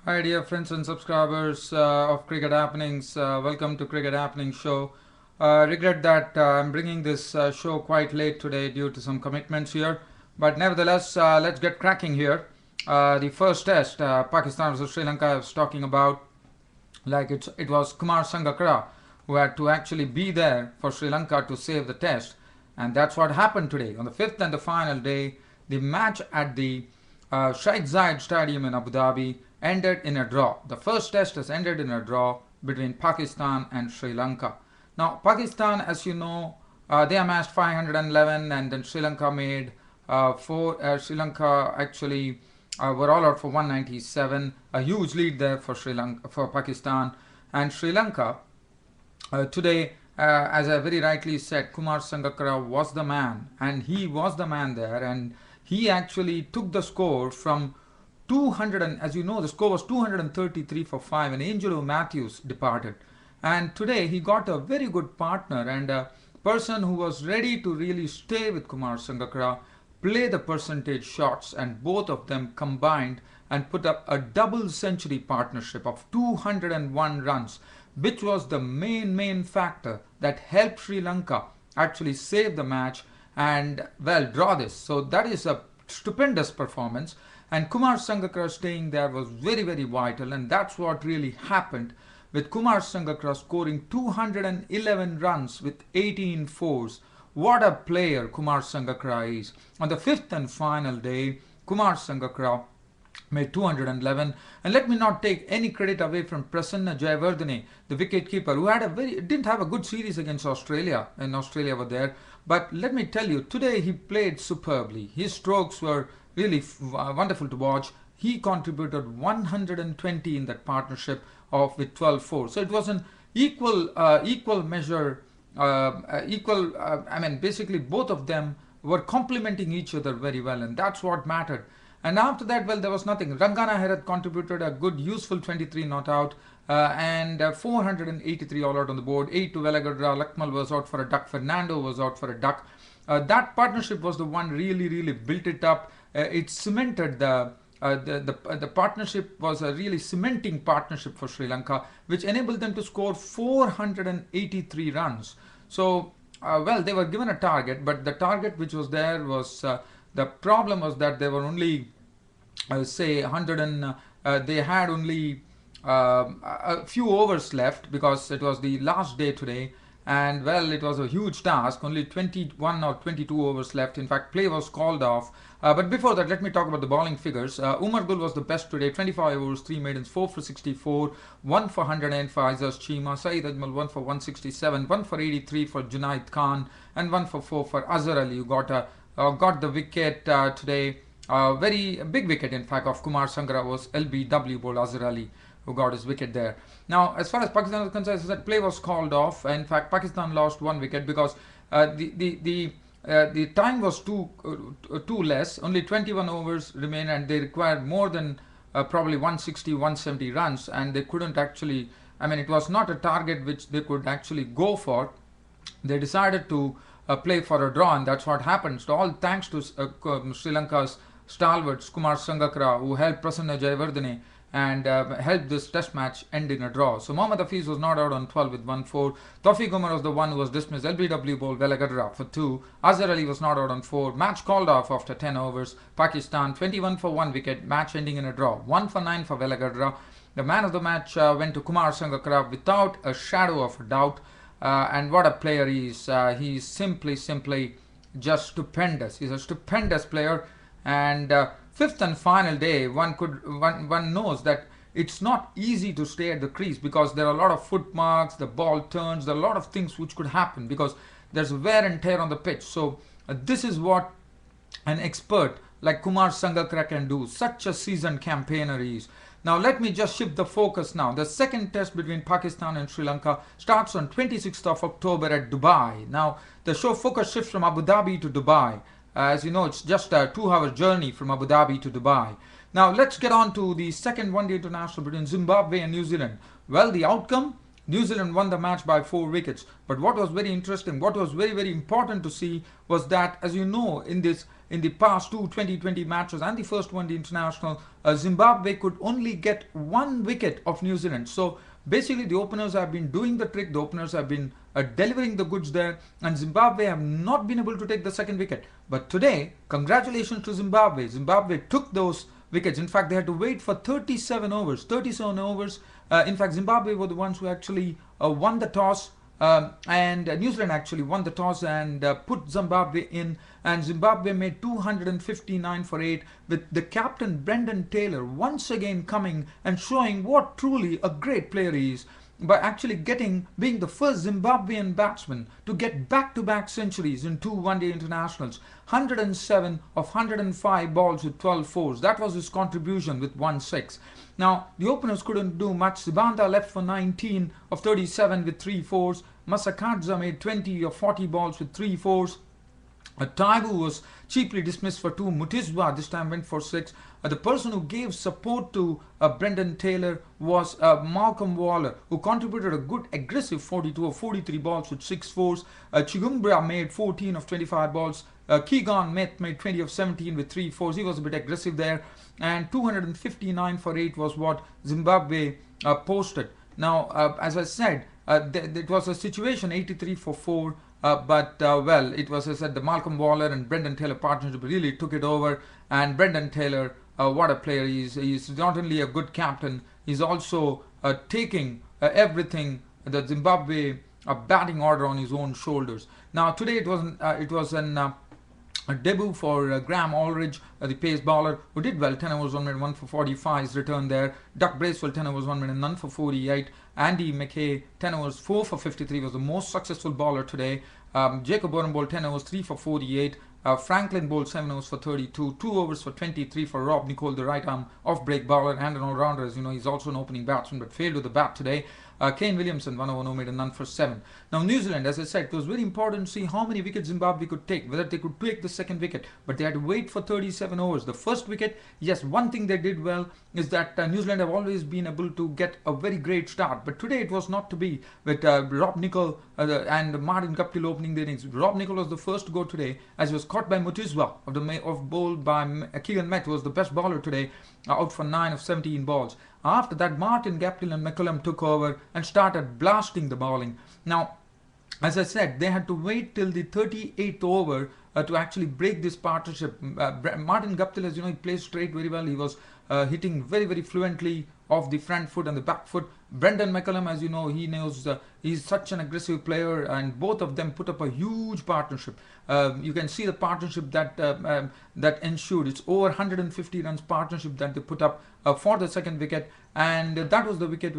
Hi dear friends and subscribers of Cricket Happenings. Welcome to Cricket Happenings show. Regret that I'm bringing this show quite late today due to some commitments here. But nevertheless, let's get cracking here. The first test, Pakistan versus Sri Lanka, I was talking about, like it was Kumar Sangakkara who had to actually be there for Sri Lanka to save the test. And that's what happened today. On the fifth and the final day, the match at the Sheikh Zayed Stadium in Abu Dhabi ended in a draw. The first test has ended in a draw between Pakistan and Sri Lanka. Now, Pakistan, as you know, they amassed 511, and then Sri Lanka made four. Sri Lanka actually were all out for 197. A huge lead there for for Pakistan, and Sri Lanka today, as I very rightly said, Kumar Sangakkaras was the man, and he was the man there, and he actually took the score from 200, and as you know, the score was 233 for 5, and Angelo Matthews departed. And today he got a very good partner and a person who was ready to really stay with Kumar Sangakkaras, play the percentage shots, and both of them combined and put up a double century partnership of 201 runs, which was the main factor that helped Sri Lanka actually save the match and, well, draw this. So that is a stupendous performance, and Kumar Sangakkaras staying there was very vital, and that's what really happened with Kumar Sangakkaras scoring 211 runs with 18 fours. What a player Kumar Sangakkaras is. On the fifth and final day, Kumar Sangakkaras made 211, and let me not take any credit away from p.jayawardenes, the wicketkeeper, who had didn't have a good series against Australia, and Australia were there. But let me tell you, today he played superbly. His strokes were really wonderful to watch. He contributed 120 in that partnership of with 12 fours. So it was an equal measure. I mean, basically both of them were complementing each other very well, and that's what mattered. And after that, well, there was nothing. Rangana had contributed a good, useful 23 not out, and 483 all out on the board. 8 to Velagadra. Lakmal was out for a duck. Fernando was out for a duck. That partnership was the one really built it up. It cemented the partnership was a really cementing partnership for Sri Lanka, which enabled them to score 483 runs. So, well, they were given a target, but the target which was there was the problem was that they were only, say, 100 and they had only a few overs left because it was the last day today. And well, it was a huge task, only 21 or 22 overs left. In fact, play was called off. But before that, let me talk about the bowling figures. Umar Gul was the best today, 25 overs, 3 maidens, 4 for 64, 1 for 100 for Aizaz Chima, Saeed Ajmal 1 for 167, 1 for 83 for Junaid Khan, and 1 for 4 for Azhar Ali, who got the wicket today. Very big wicket, in fact, of Kumar Sangakkaras was LBW bowler Azhar Ali, who got his wicket there. Now, as far as Pakistan is concerned, that play was called off. In fact, Pakistan lost 1 wicket because the time was too less. Only 21 overs remained, and they required more than probably 160, 170 runs, and they couldn't actually. I mean, it was not a target which they could actually go for. They decided to play for a draw, and that's what happened. So, all thanks to Sri Lanka's stalwarts Kumar Sangakkaras, who helped Prasanna Jayawardene and helped this test match end in a draw. So Mohammad Hafiz was not out on 12 with 1-4. Tawfiq Umar was the one who was dismissed. LBW bowled Velagadra for 2. Azhar Ali was not out on 4. Match called off after 10 overs. Pakistan 21 for 1 wicket. Match ending in a draw. 1 for 9 for Velagadra. The man of the match went to Kumar Sangakkaras without a shadow of a doubt. And what a player he is. He's simply just stupendous. He's a stupendous player. And fifth and final day, one knows that it's not easy to stay at the crease because there are a lot of foot marks, the ball turns, there are a lot of things which could happen because there's wear and tear on the pitch. So this is what an expert like Kumar Sangakkaras can do. Such a seasoned campaigner he is. Now let me just shift the focus now. The second test between Pakistan and Sri Lanka starts on 26th of October at Dubai. Now the show focus shifts from Abu Dhabi to Dubai. As you know, it's just a 2-hour journey from Abu Dhabi to Dubai. Now let's get on to the second one-day international between Zimbabwe and New Zealand. Well, the outcome, New Zealand won the match by 4 wickets. But what was very interesting, what was very, very important to see was that, as you know, in the past two 2020 matches and the first one, the international, Zimbabwe could only get 1 wicket of New Zealand. So basically, the openers have been doing the trick. The openers have been delivering the goods there, and Zimbabwe have not been able to take the second wicket. But today, congratulations to Zimbabwe. Zimbabwe took those wickets. In fact, they had to wait for 37 overs. 37 overs. In fact, Zimbabwe were the ones who actually won the toss. And New Zealand actually won the toss and put Zimbabwe in, and Zimbabwe made 259 for 8, with the captain Brendan Taylor once again coming and showing what truly a great player he is by actually being the first Zimbabwean batsman to get back-to-back centuries in 2 one-day internationals. 107 of 105 balls with 12 fours. That was his contribution with 1 6. Now, the openers couldn't do much. Sibanda left for 19 of 37 with 3 fours. Masakadza made 20 of 40 balls with 3 fours. Taibu was cheaply dismissed for 2. Mutiswa this time went for 6. The person who gave support to Brendan Taylor was Malcolm Waller, who contributed a good aggressive 42 of 43 balls with 6 fours. Chigumbra made 14 of 25 balls. Keegan Meth made 20 of 17 with 3 fours. He was a bit aggressive there. And 259 for 8 was what Zimbabwe posted. Now, as I said, it was a situation 83 for 4. Well, it was, as I said, the Malcolm Waller and Brendan Taylor partnership really took it over. And Brendan Taylor, what a player he is. He's not only a good captain, he's also taking everything, the Zimbabwe batting order on his own shoulders. Now, today it was a debut for Graham Aldridge, the pace bowler, who did well. 10 overs, 1 minute, 1 for 45, his return there. Duck Bracewell, 10 overs, 1 minute, none for 48. Andy McKay, 10 overs, 4 for 53, was the most successful bowler today. Jacob Oren bowled 10 overs, 3 for 48. Franklin bowled 7 overs for 32, 2 overs for 23 for Rob Nicol, the right arm off-break bowler and an all-rounder. As you know, he's also an opening batsman but failed with the bat today. Kane Williamson, 1 over, no made, and none for 7. Now, New Zealand, as I said, it was very important to see how many wickets Zimbabwe could take, whether they could take the second wicket, but they had to wait for 37 overs. The first wicket, yes, one thing they did well is that New Zealand have always been able to get a very great start, but today it was not to be, with Rob Nicol and Martin Guptill opening the innings. Rob Nicol was the first to go today, as he was caught by Mutiswa bowled by Keegan Meth, who was the best bowler today, out for 9 of 17 balls. After that, Martin Guptill and McCullum took over and started blasting the bowling. Now, as I said, they had to wait till the 38th over to actually break this partnership. Martin Guptill, as you know, he plays straight very well. He was hitting very, very fluently off the front foot and the back foot. Brendan McCullum, as you know, he knows he's such an aggressive player, and both of them put up a huge partnership. You can see the partnership that ensued. It's over 150 runs partnership that they put up for the second wicket, and that was the wicket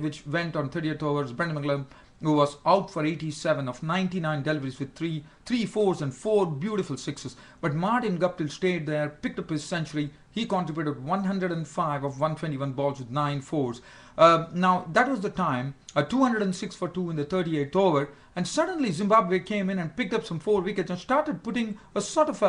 which went on 30th overs. Brendan McCullum, who was out for 87 of 99 deliveries with three fours and 4 beautiful sixes. But Martin Guptill stayed there, picked up his century. He contributed 105 of 121 balls with 9 fours. Now, that was the time, 206 for 2 in the 38th over, and suddenly Zimbabwe came in and picked up some 4 wickets and started putting a sort of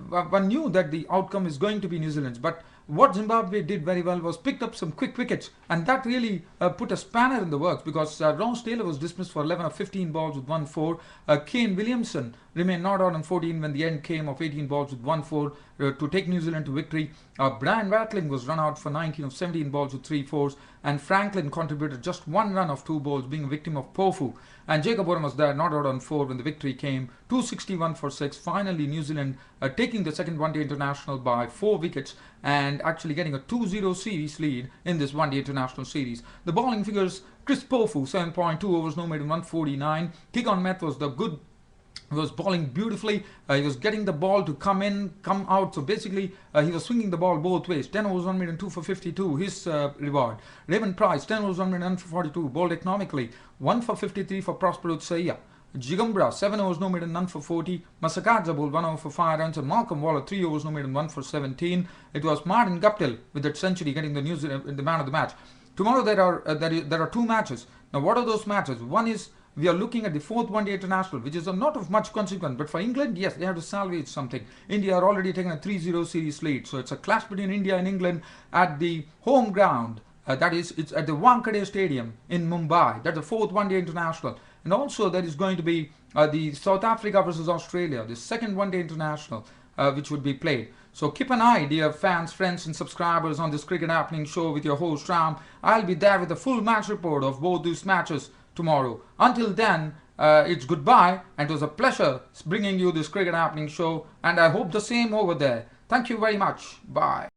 one knew that the outcome is going to be New Zealand's, but what Zimbabwe did very well was picked up some quick wickets, and that really put a spanner in the works, because Ross Taylor was dismissed for 11 of 15 balls with 1 4. Kane Williamson remained not out on 14 when the end came of 18 balls with 1 4 to take New Zealand to victory. Brian Watling was run out for 19 of 17 balls with 3 fours, and Franklin contributed just 1 run of 2 balls, being a victim of Pofu. And Jacob Oram was there, not out on 4 when the victory came. 261 for 6. Finally, New Zealand taking the second one-day international by 4 wickets and actually getting a 2-0 series lead in this one-day international series. The bowling figures: Chris Pofu, 7.2 overs, no made in 149. Keegan Meth was bowling beautifully. He was getting the ball to come in, come out. So basically, he was swinging the ball both ways. 10 overs, 1 minute, and 2 for 52. His reward. Raymond Price, 10 overs, 1 minute, and 1 for 42. Bowled economically. 1 for 53 for Prosper Utsaiya. Jigumbra, 7 overs, no made, and none for 40. Masakadza bowled 1 over for 5 runs. And Malcolm Waller, 3 overs, no made, and 1 for 17. It was Martin Guptill with that century getting the New Zealand, the man of the match. Tomorrow there are 2 matches. Now, what are those matches? One is, we are looking at the 4th one-day international, which is not of much consequence. But for England, yes, they have to salvage something. India are already taking a 3-0 series lead. So it's a clash between India and England at the home ground That is, it's at the Wankhede Stadium in Mumbai. That's the fourth one-day international. And also there is going to be the South Africa versus Australia, the second one-day international, which would be played. So keep an eye, dear fans, friends, and subscribers, on this Cricket Happening show with your host Ram. I'll be there with a full match report of both these matches tomorrow. Until then, it's goodbye, and it was a pleasure bringing you this Cricket Happening show, and I hope the same over there. Thank you very much. Bye.